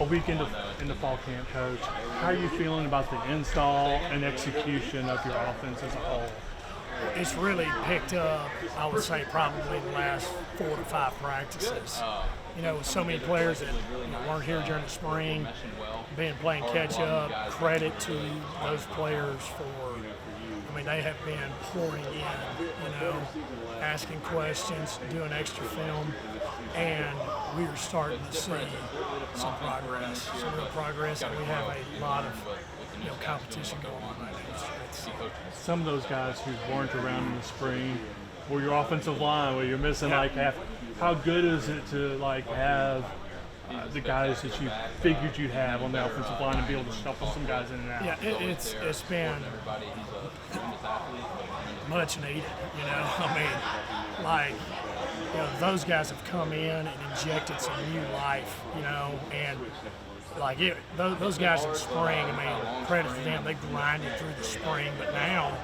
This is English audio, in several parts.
a week into fall camp, Coach. How are you feeling about the install and execution of your offense as a whole? It's really picked up, I would say, probably the last 4 to 5 practices. With so many players that weren't here during the spring, being playing catch up, credit to those players they have been pouring in, asking questions, doing extra film, and we are starting to see some real progress, and we have a lot of competition going on right now. Some of those guys who weren't around in the spring, or your offensive line, where you're missing like half. How good is it to have the guys that you figured you'd have on the offensive line and be able to shuffle some guys in and out? Yeah, it's been much needed. Those guys have come in and injected some new life. And those guys in the spring, credit to them, they grinded through the spring, but now,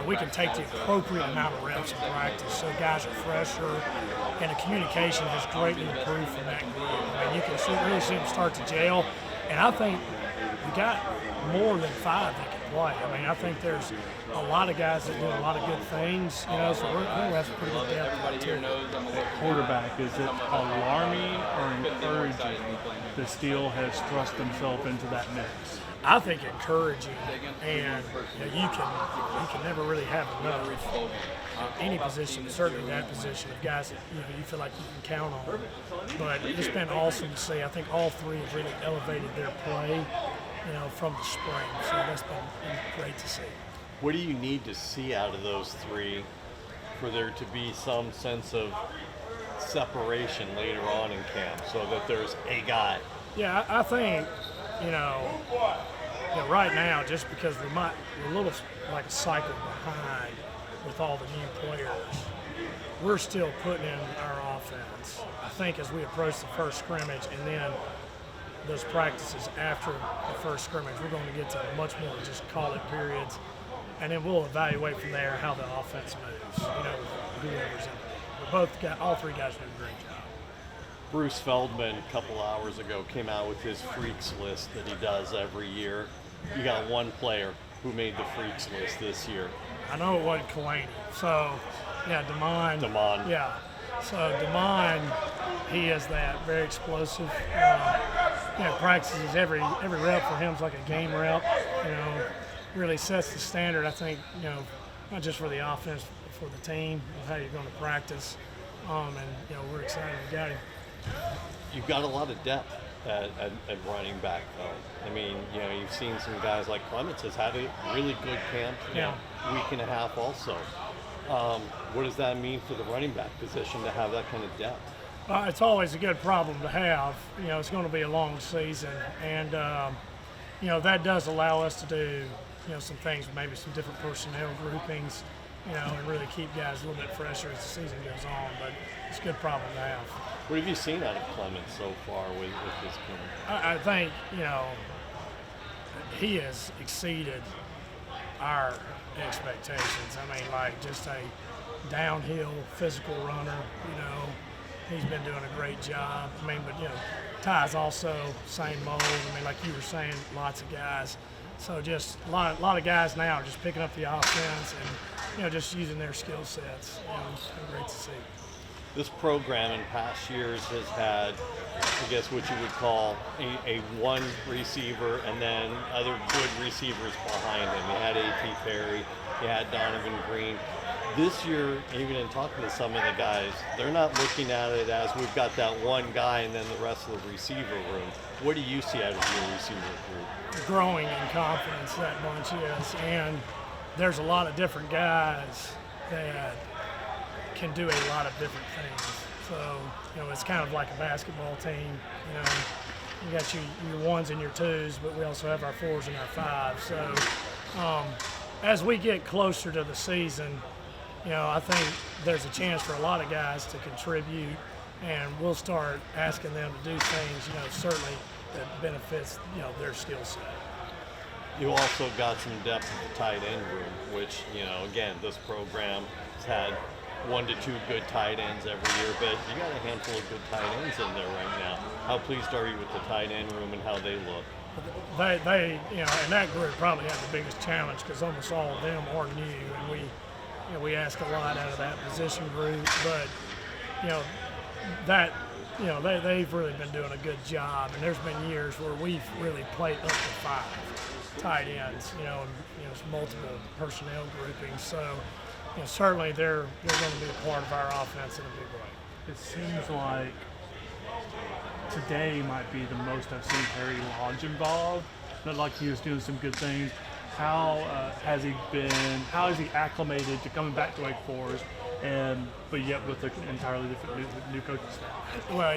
we can take the appropriate amount of reps in practice, so guys are fresher, and the communication has greatly improved from that group. You can really see them start to gel, and I think we got more than 5 that can play. I think there's a lot of guys that do a lot of good things, so we have some pretty good depth too. Quarterback, is it alarming or encouraging that Steele has thrust himself into that mix? I think encouraging, and you can never really have enough. Any position, certainly that position, of guys that you feel like you can count on. But it's been awesome to see. I think all 3 have really elevated their play, from the spring. So that's been great to see. What do you need to see out of those 3 for there to be some sense of separation later on in camp, so that there's a guy? Yeah, I think right now, just because we're a little like a cycle behind with all the new players, we're still putting in our offense. I think as we approach the first scrimmage and then those practices after the first scrimmage, we're going to get to much more just call-it periods, and then we'll evaluate from there how the offense moves. Whoever's in it. All 3 guys do a great job. Bruce Feldman, a couple hours ago, came out with his freaks list that he does every year. You got one player who made the freaks list this year. I know it wasn't Kalani. So, yeah, Damon. Yeah. So, Damon, he is that very explosive. Practices every rep for him is like a game rep. Really sets the standard, I think, not just for the offense, but for the team, of how you're going to practice. We're excited we got him. You've got a lot of depth at running back, though. You've seen some guys like Clements has had a really good camp, week and a half also. What does that mean for the running back position to have that kind of depth? It's always a good problem to have. It's going to be a long season, and that does allow us to do some things, maybe some different personnel groupings, and really keep guys a little bit fresher as the season goes on. But it's a good problem to have. What have you seen out of Clements so far with this team? I think he has exceeded our expectations. Just a downhill physical runner. He's been doing a great job. But Ty's also same mold. Like you were saying, lots of guys. So just a lot of guys now are just picking up the offense and just using their skill sets. It's been great to see. This program in past years has had, I guess, what you would call a one receiver and then other good receivers behind him. You had A.T. Perry, you had Donovan Green. This year, even in talking to some of the guys, they're not looking at it as we've got that one guy and then the rest of the receiver room. What do you see out of your receiver group? Growing in confidence, that bunch is. And there's a lot of different guys that can do a lot of different things. So, it's kind of like a basketball team. You got your ones and your twos, but we also have our fours and our fives. So, as we get closer to the season, I think there's a chance for a lot of guys to contribute, and we'll start asking them to do things, certainly that benefits, their skill set. You also got some depth at the tight end room, which, again, this program has had 1 to 2 good tight ends every year, but you got a handful of good tight ends in there right now. How pleased are you with the tight end room and how they look? They and that group probably had the biggest challenge because almost all of them are new, and we ask a lot out of that position group. But they've really been doing a good job, and there's been years where we've really played up to 5 tight ends, and it's multiple personnel groupings. So certainly they're going to be a part of our offense in a big way. It seems like today might be the most I've seen Harry Lodge involved. Not like he was doing some good things. How has he been? How has he acclimated to coming back to Wake Forest, but yet with an entirely different new coaching staff? Well,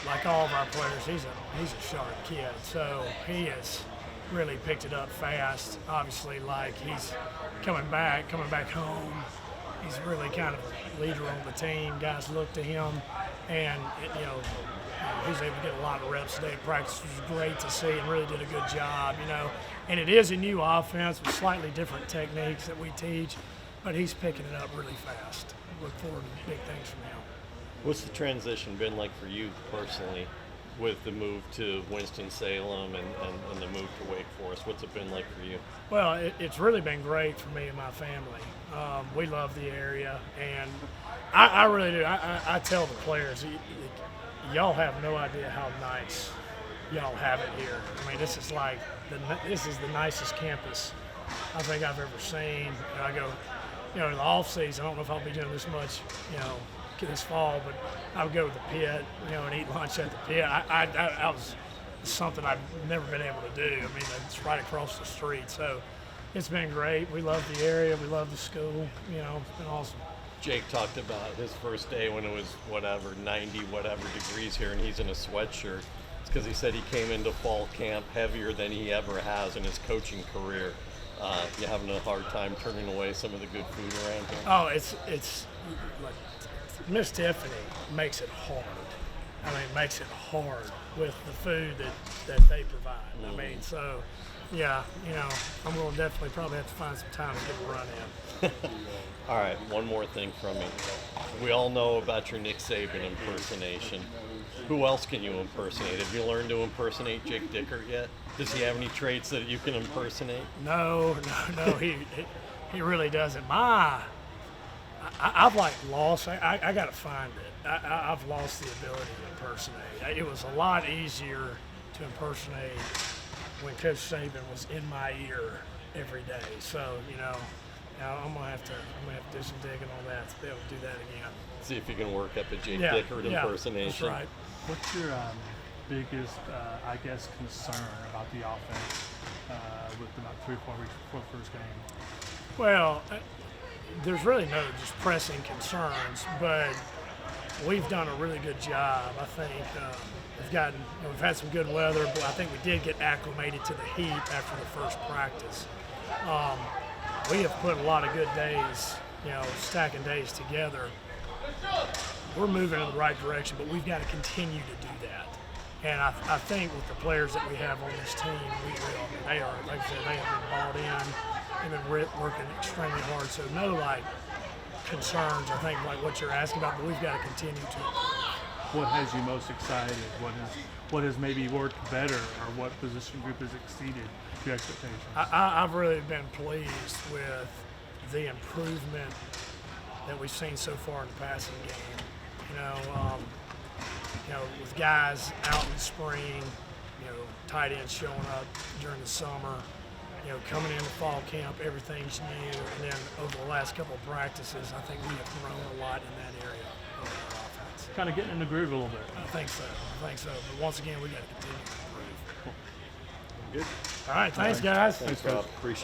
like all of our players, he's a sharp kid. So he has really picked it up fast. Obviously, like he's coming back home. He's really kind of a leader on the team. Guys look to him, and he's able to get a lot of reps today. Practice was great to see, and really did a good job. And it is a new offense with slightly different techniques that we teach, but he's picking it up really fast. Look forward to big things from him. What's the transition been like for you personally with the move to Winston-Salem and the move to Wake Forest? What's it been like for you? Well, it's really been great for me and my family. We love the area, and I really do. I tell the players, y'all have no idea how nice y'all have it here. I mean, this is the nicest campus I think I've ever seen. And I go, in the off season, I don't know if I'll be doing this much, this fall, but I would go to the pit, and eat lunch at the pit. I was something I've never been able to do. I mean, it's right across the street, so it's been great. We love the area. We love the school. It's been awesome. Jake talked about his first day when it was 90 degrees here, and he's in a sweatshirt. It's because he said he came into fall camp heavier than he ever has in his coaching career. You having a hard time turning away some of the good food around here? Oh, it's like Miss Tiffany makes it hard. I mean, makes it hard with the food that they provide. I mean, so yeah, I'm going to definitely probably have to find some time to get a run in. All right, one more thing from me. We all know about your Nick Saban impersonation. Who else can you impersonate? Have you learned to impersonate Jake Dickert yet? Does he have any traits that you can impersonate? No, he really doesn't. I've lost. I got to find it. I've lost the ability to impersonate. It was a lot easier to impersonate when Coach Saban was in my ear every day. So now I'm gonna have to do some digging on that to be able to do that again. See if you can work up a Jake Dickert impersonation. That's right. What's your biggest, concern about the offense with about 3 or 4 weeks before the first game? Well, there's really no just pressing concerns, but we've done a really good job. I think we've had some good weather, but I think we did get acclimated to the heat after the first practice. We have put a lot of good days, stacking days together. We're moving in the right direction, but we've got to continue to do that. And I think with the players that we have on this team, we will. They are, like I said, they have been bought in and been working extremely hard. So no concerns, I think, like what you're asking about, but we've got to continue to. What has you most excited? What has maybe worked better, or what position group has exceeded your expectations? I've really been pleased with the improvement that we've seen so far in the passing game. With guys out in the spring, tight ends showing up during the summer, coming into fall camp, everything's new. And then over the last couple of practices, I think we have grown a lot in that area of our offense. Kind of getting in the groove a little bit. I think so. But once again, we got to continue to improve. Good. All right, thanks, guys. Thanks, Rob. Appreciate it.